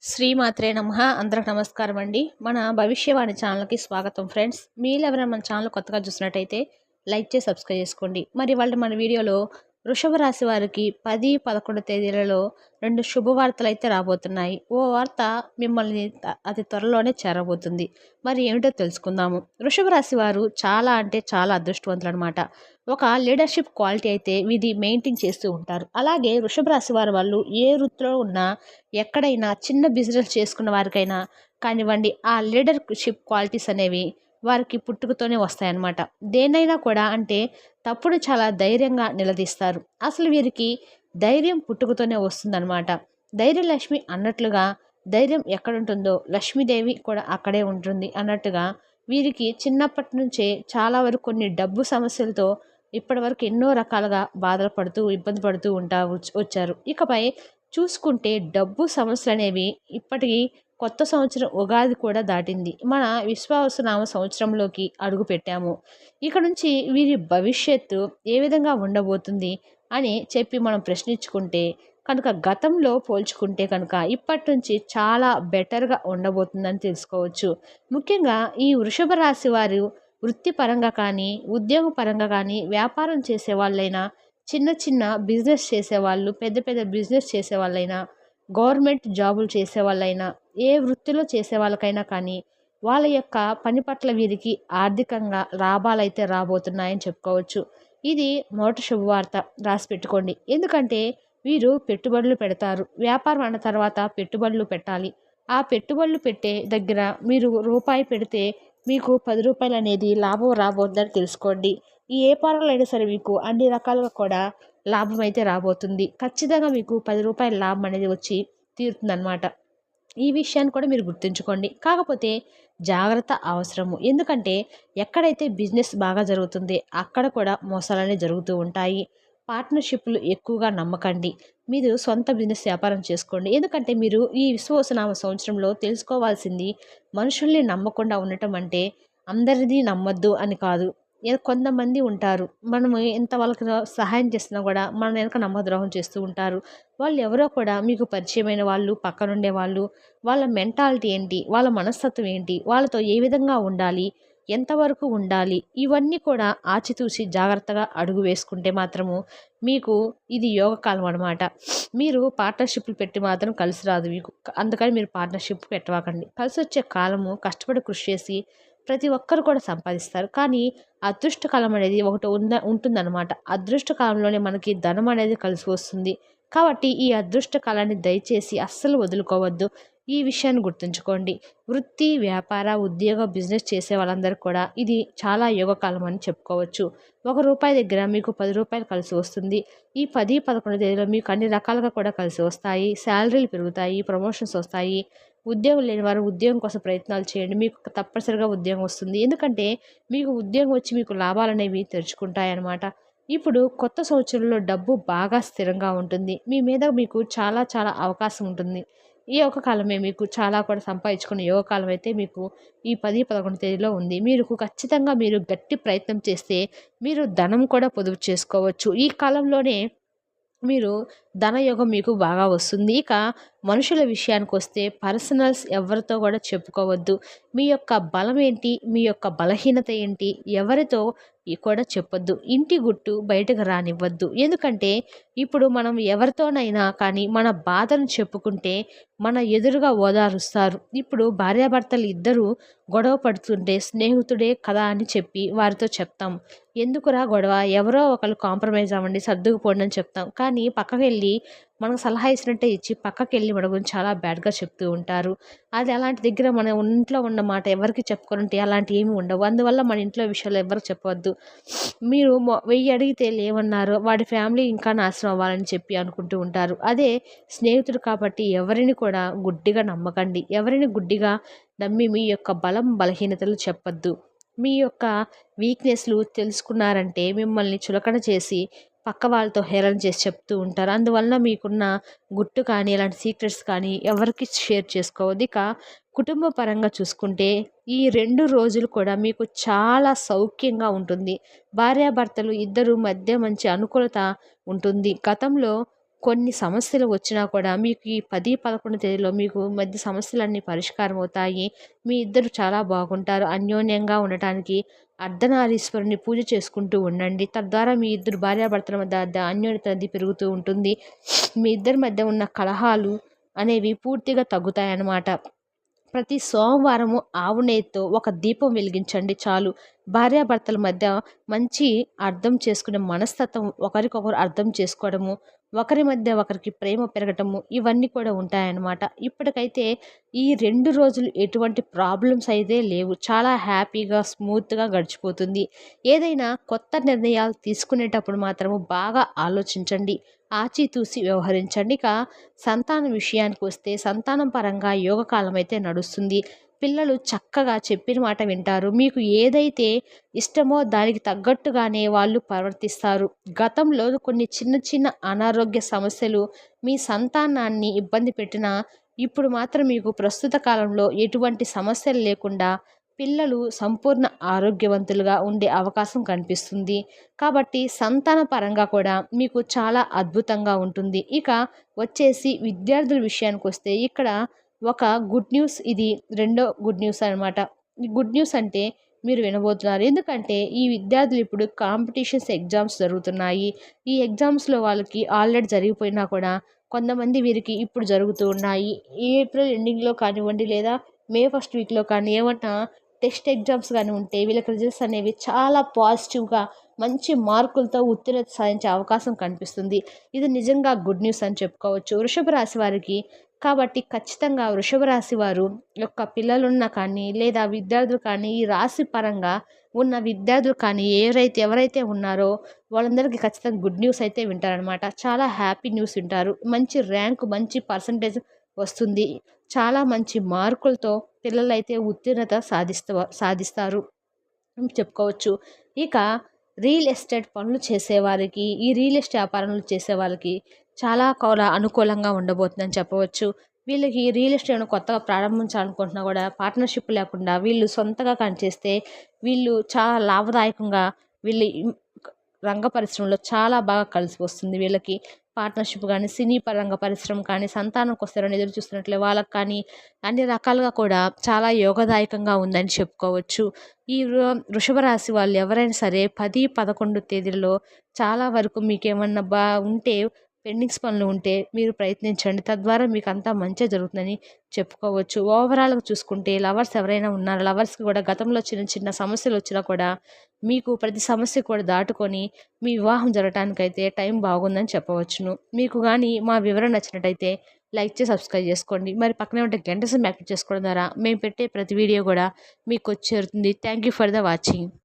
శ్రీమాత్రే నమః. అందరికి నమస్కారం అండి. మన భవిష్యవాణి ఛానల్కి స్వాగతం ఫ్రెండ్స్. మీరు ఎవరైనా మన ఛానల్ కొత్తగా చూసినట్టయితే లైక్ చేసి సబ్స్క్రైబ్ చేసుకోండి. మరి వాళ్ళు మన వీడియోలో వృషభ రాశి వారికి 10, 11 తేదీలలో 2 శుభవార్తలు అయితే రాబోతున్నాయి. ఓ వార్త మిమ్మల్ని అతి త్వరలోనే చేరబోతుంది. మరి ఏమిటో తెలుసుకుందాము. వృషభ రాశి వారు చాలా అంటే చాలా అదృష్టవంతులు అనమాట. ఒక లీడర్షిప్ క్వాలిటీ అయితే ఇది మెయింటైన్ చేస్తూ ఉంటారు. అలాగే వృషభ రాశి వాళ్ళు ఏ వృత్తిలో ఉన్నా, ఎక్కడైనా చిన్న బిజినెస్ చేసుకున్న వారికైనా కానివ్వండి, ఆ లీడర్షిప్ క్వాలిటీస్ అనేవి వారికి పుట్టుకతోనే వస్తాయన్నమాట. దేన్నైనా కూడా అంటే తప్పుడు చాలా ధైర్యంగా నిలదీస్తారు. అసలు వీరికి ధైర్యం పుట్టుకతోనే వస్తుందన్నమాట. ధైర్యలక్ష్మి అన్నట్లుగా ధైర్యం ఎక్కడుంటుందో లక్ష్మీదేవి కూడా అక్కడే ఉంటుంది అన్నట్టుగా వీరికి చిన్నప్పటి నుంచే చాలా వరకు కొన్ని డబ్బు సమస్యలతో ఇప్పటి వరకు ఎన్నో రకాలుగా బాధలు పడుతూ ఇబ్బంది పడుతూ వచ్చారు. ఇకపై చూసుకుంటే డబ్బు సమస్యలు అనేవి ఇప్పటికీ కొత్త సంవత్సరం ఉగాది కూడా దాటింది. మన విశ్వావసునామ సంవత్సరంలోకి అడుగు పెట్టాము. ఇక నుంచి వీరి భవిష్యత్తు ఏ విధంగా ఉండబోతుంది అని చెప్పి మనం ప్రశ్నించుకుంటే కనుక గతంలో పోల్చుకుంటే కనుక ఇప్పటి నుంచి చాలా బెటర్గా ఉండబోతుందని తెలుసుకోవచ్చు. ముఖ్యంగా ఈ వృషభ రాశి వారు వృత్తిపరంగా కానీ, ఉద్యోగపరంగా కానీ, వ్యాపారం చేసే వాళ్ళైనా, చిన్న చిన్న బిజినెస్ చేసేవాళ్ళు, పెద్ద పెద్ద బిజినెస్ చేసేవాళ్ళైనా, గవర్నమెంట్ జాబులు చేసేవాళ్ళైనా, ఏ వృత్తిలో చేసే వాళ్ళకైనా కానీ వాళ్ళ యొక్క పని పట్ల వీరికి ఆర్థికంగా లాభాలైతే రాబోతున్నాయని చెప్పుకోవచ్చు. ఇది మొదటి శుభవార్త, రాసి పెట్టుకోండి. ఎందుకంటే వీరు పెట్టుబడులు పెడతారు. వ్యాపారం అన్న తర్వాత పెట్టుబడులు పెట్టాలి. ఆ పెట్టుబడులు పెట్టే దగ్గర మీరు రూపాయి పెడితే మీకు 10 రూపాయలు అనేది లాభం రాబోతుందని తెలుసుకోండి. ఈ ఏ వ్యాపారంలో అయినా సరే మీకు అన్ని రకాలుగా కూడా లాభం అయితే రాబోతుంది. ఖచ్చితంగా మీకు 10 రూపాయల లాభం అనేది వచ్చి తీరుతుందన్నమాట. ఈ విషయాన్ని కూడా మీరు గుర్తుంచుకోండి. కాకపోతే జాగ్రత్త అవసరము. ఎందుకంటే ఎక్కడైతే బిజినెస్ బాగా జరుగుతుంది అక్కడ కూడా మోసాలనే జరుగుతూ ఉంటాయి. పార్ట్నర్షిప్లు ఎక్కువగా నమ్మకండి. మీరు సొంత బిజినెస్ వ్యాపారం చేసుకోండి. ఎందుకంటే మీరు ఈ విశ్వవసునామ సంవత్సరంలో తెలుసుకోవాల్సింది మనుషుల్ని నమ్మకుండా ఉండటం అంటే అందరిది నమ్మొద్దు అని కాదు. కొంతమంది ఉంటారు. మనము ఎంత వాళ్ళకి సహాయం చేసినా కూడా మన వెనక నమ్మద్రోహం చేస్తూ ఉంటారు. వాళ్ళు ఎవరో కూడా మీకు పరిచయమైన వాళ్ళు, పక్కనుండే వాళ్ళు, వాళ్ళ మెంటాలిటీ ఏంటి, వాళ్ళ మనస్తత్వం ఏంటి, వాళ్ళతో ఏ విధంగా ఉండాలి, ఎంతవరకు ఉండాలి, ఇవన్నీ కూడా ఆచితూచి జాగ్రత్తగా అడుగు వేసుకుంటే మాత్రము మీకు ఇది యోగకాలం అనమాట. మీరు పార్ట్నర్షిప్లు పెట్టి మాత్రం కలిసి రాదు మీకు. అందుకని మీరు పార్ట్నర్షిప్ పెట్టవాకండి. కలిసి వచ్చే కాలము కష్టపడి కృషి చేసి ప్రతి ఒక్కరు కూడా సంపాదిస్తారు. కానీ అదృష్టకాలం అనేది ఒకటి ఉంటుందన్నమాట. అదృష్ట కాలంలోనే మనకి ధనం అనేది కలిసి వస్తుంది. కాబట్టి ఈ అదృష్ట కాలాన్ని దయచేసి అస్సలు వదులుకోవద్దు. ఈ విషయాన్ని గుర్తుంచుకోండి. వృత్తి, వ్యాపార, ఉద్యోగ, బిజినెస్ చేసే వాళ్ళందరూ కూడా ఇది చాలా యోగకాలం అని చెప్పుకోవచ్చు. రూపాయి దగ్గర మీకు 10 రూపాయలు కలిసి వస్తుంది. ఈ 10, 11 తేదీలో మీకు అన్ని రకాలుగా కూడా కలిసి వస్తాయి. శాలరీలు పెరుగుతాయి, ప్రమోషన్స్ వస్తాయి. ఉద్యోగం లేని వారు ఉద్యోగం కోసం ప్రయత్నాలు చేయండి. మీకు తప్పనిసరిగా ఉద్యోగం వస్తుంది. ఎందుకంటే మీకు ఉద్యోగం వచ్చి మీకు లాభాలు అనేవి తెరుచుకుంటాయన్నమాట. ఇప్పుడు కొత్త సంవత్సరంలో డబ్బు బాగా స్థిరంగా ఉంటుంది. మీ మీద మీకు చాలా చాలా అవకాశం ఉంటుంది. ఈ యోగ కాలమే మీకు చాలా కూడా సంపాదించుకునే యోగ కాలం అయితే మీకు ఈ 10, 11 తేదీలో ఉంది. ఖచ్చితంగా మీరు గట్టి ప్రయత్నం చేస్తే మీరు ధనం కూడా పొదుపు చేసుకోవచ్చు. ఈ కాలంలోనే మీరు ధనయోగం మీకు బాగా వస్తుంది. ఇక మనుషుల విషయానికి వస్తే పర్సనల్స్ ఎవరితో కూడా చెప్పుకోవద్దు. మీ యొక్క బలం ఏంటి, మీ యొక్క బలహీనత ఏంటి, ఎవరితో కూడా చెప్పొద్దు. ఇంటి గుట్టు బయటకు రానివ్వద్దు. ఎందుకంటే ఇప్పుడు మనం ఎవరితోనైనా కానీ మన బాధను చెప్పుకుంటే మన ఎదురుగా ఓదారుస్తారు. ఇప్పుడు భార్యాభర్తలు ఇద్దరూ గొడవ పడుతుంటే స్నేహితుడే కదా అని చెప్పి వారితో చెప్తాం. ఎందుకురా గొడవ, ఎవరో ఒకరు కాంప్రమైజ్ అవ్వండి, సర్దుకుపోండి అని చెప్తాం. కానీ పక్కకెళ్ళి మనకు సలహా ఇచ్చినట్టే ఇచ్చి పక్కకెళ్ళి మన గురించి చాలా బ్యాడ్గా చెప్తూ ఉంటారు. అది అలాంటి దగ్గర మన ఇంట్లో ఉన్న మాట ఎవరికి చెప్పుకోనంటే అలాంటివి ఏమి ఉండవు. అందువల్ల మన ఇంట్లో విషయాలు ఎవరికి చెప్పవద్దు. మీరు 1000 అడిగితే లేవన్నారు, వాడి ఫ్యామిలీ ఇంకా నాశనం అవ్వాలని చెప్పి అనుకుంటూ ఉంటారు. అదే స్నేహితుడు కాబట్టి ఎవరిని కూడా గుడ్డిగా నమ్మకండి. ఎవరిని గుడ్డిగా నమ్మి మీ యొక్క బలం బలహీనతలు చెప్పద్దు. మీ యొక్క వీక్నెస్లు తెలుసుకున్నారంటే మిమ్మల్ని చులకన చేసి పక్క వాళ్ళతో హేళన చేసి చెప్తూ ఉంటారు. అందువలన మీకున్న గుట్టు కానీ ఇలాంటి సీక్రెట్స్ కానీ ఎవరికి షేర్ చేసుకోవద్దు. ఇక కుటుంబ పరంగా చూసుకుంటే ఈ 2 రోజులు కూడా మీకు చాలా సౌఖ్యంగా ఉంటుంది. భార్యాభర్తలు ఇద్దరు మధ్య మంచి అనుకూలత ఉంటుంది. గతంలో కొన్ని సమస్యలు వచ్చినా కూడా మీకు ఈ 10, 11 తేదీలో మీకు మధ్య సమస్యలన్నీ పరిష్కారం అవుతాయి. మీ ఇద్దరు చాలా బాగుంటారు. అన్యోన్యంగా ఉండటానికి అర్ధనారీశ్వరుని పూజ చేసుకుంటూ ఉండండి. తద్వారా మీ ఇద్దరు భార్యాభర్తల మధ్య అన్యోన్యత అనేది పెరుగుతూ ఉంటుంది. మీ ఇద్దరి మధ్య ఉన్న కలహాలు అనేవి పూర్తిగా తగ్గుతాయన్నమాట. ప్రతి సోమవారము ఆవు నెయ్యితో ఒక దీపం వెలిగించండి చాలు. భార్యాభర్తల మధ్య మంచి అర్థం చేసుకునే మనస్తత్వం, ఒకరికొకరు అర్థం చేసుకోవడము, ఒకరి మధ్య ఒకరికి ప్రేమ పెరగటము, ఇవన్నీ కూడా ఉంటాయన్నమాట. ఇప్పటికైతే ఈ 2 రోజులు ఎటువంటి ప్రాబ్లమ్స్ అయితే లేవు. చాలా హ్యాపీగా, స్మూత్‌గా గడిచిపోతుంది. ఏదైనా కొత్త నిర్ణయాలు తీసుకునేటప్పుడు మాత్రము బాగా ఆలోచించండి. ఆచితూచి వ్యవహరించండి. ఇక సంతానం విషయానికి వస్తే సంతానం పరంగా యోగకాలం అయితే నడుస్తుంది. పిల్లలు చక్కగా చెప్పిన మాట వింటారు. మీకు ఏదైతే ఇష్టమో దానికి తగ్గట్టుగానే వాళ్ళు ప్రవర్తిస్తారు. గతంలో కొన్ని చిన్న చిన్న అనారోగ్య సమస్యలు మీ సంతానాన్ని ఇబ్బంది పెట్టినా ఇప్పుడు మాత్రం మీకు ప్రస్తుత కాలంలో ఎటువంటి సమస్యలు లేకుండా పిల్లలు సంపూర్ణ ఆరోగ్యవంతులుగా ఉండే అవకాశం కనిపిస్తుంది. కాబట్టి సంతాన పరంగా కూడా మీకు చాలా అద్భుతంగా ఉంటుంది. ఇక వచ్చేసి విద్యార్థుల విషయానికి వస్తే ఇక్కడ ఒక గుడ్ న్యూస్, ఇది రెండో గుడ్ న్యూస్ అనమాట. ఈ గుడ్ న్యూస్ అంటే మీరు వినబోతున్నారు. ఎందుకంటే ఈ విద్యార్థులు ఇప్పుడు కాంపిటీషన్స్ ఎగ్జామ్స్ జరుగుతున్నాయి. ఈ ఎగ్జామ్స్‌లో వాళ్ళకి ఆల్రెడీ జరిగిపోయినా కూడా కొంతమంది వీరికి ఇప్పుడు జరుగుతూ ఉన్నాయి. ఏప్రిల్ ఎండింగ్‌లో కానివ్వండి, లేదా మే ఫస్ట్ వీక్‌లో కానీ ఏమన్నా టెస్ట్ ఎగ్జామ్స్ గాని ఉంటే వీళ్ళకి రిజల్ట్స్ అనేవి చాలా పాజిటివ్‌గా మంచి మార్కులతో ఉత్తీర్ణత సాధించే అవకాశం కనిపిస్తుంది. ఇది నిజంగా గుడ్ న్యూస్ అని చెప్పుకోవచ్చు వృషభ రాశి వారికి. కాబట్టి ఖచ్చితంగా వృషభ రాశి వారు యొక్క పిల్లలున్న కానీ, లేదా విద్యార్థులు కానీ, ఈ రాశి పరంగా ఉన్న విద్యార్థులు కానీ ఎవరైతే ఉన్నారో వాళ్ళందరికీ ఖచ్చితంగా గుడ్ న్యూస్ అయితే వింటారనమాట. చాలా హ్యాపీ న్యూస్ వింటారు. మంచి ర్యాంక్, మంచి పర్సంటేజ్ వస్తుంది. చాలా మంచి మార్కులతో పిల్లలైతే ఉత్తీర్ణత సాధిస్తారు అని చెప్పుకోవచ్చు. ఇక రియల్ ఎస్టేట్ పనులు చేసేవారికి, ఈ రియల్ ఎస్టేట్ వ్యాపారాలు చేసే వాళ్ళకి చాలా అనుకూలంగా ఉండబోతుందని చెప్పవచ్చు. వీళ్ళకి రియల్ ఎస్టేట్‌ను కొత్తగా ప్రారంభించాలనుకుంటున్నా కూడా పార్ట్నర్‌షిప్ లేకుండా వీళ్ళు సొంతగా కానీ చేస్తే వీళ్ళు చాలా లాభదాయకంగా వీళ్ళు రంగ పరిశ్రమలో చాలా బాగా కలిసి వస్తుంది వీళ్ళకి. పార్ట్నర్‌షిప్ గానీ, సినీ పరంగా పరిశ్రమ కానీ, సంతానంకి వస్తారని ఎదురు చూస్తున్నట్లే వాళ్ళకి కానీ అన్ని రకాలుగా కూడా చాలా యోగదాయకంగా ఉందని చెప్పుకోవచ్చు. ఈ వృషభ రాశి వాళ్ళు ఎవరైనా సరే 10, 11 తేదీల్లో చాలా వరకు మీకేమన్నా ఉంటే పెండింగ్స్ పనులు ఉంటే మీరు ప్రయత్నించండి. తద్వారా మీకు అంతా మంచే జరుగుతుందని చెప్పుకోవచ్చు. ఓవరాల్‌గా చూసుకుంటే లవర్స్ ఎవరైనా ఉన్నారో లవర్స్‌కి కూడా గతంలో చిన్న చిన్న సమస్యలు వచ్చినా కూడా మీకు ప్రతి సమస్య కూడా దాటుకొని మీ వివాహం జరగటానికైతే టైం బాగుందని చెప్పవచ్చును. మీకు కానీ మా వివరణ నచ్చినట్టయితే లైక్ చేసి సబ్స్క్రైబ్ చేసుకోండి. మరి పక్కనే ఉంటే గంట సింబల్ యాక్టివేట్ చేసుకోవడం ద్వారా మేము పెట్టే ప్రతి వీడియో కూడా మీకు వచ్చి చేరుతుంది. Thank you for the watching.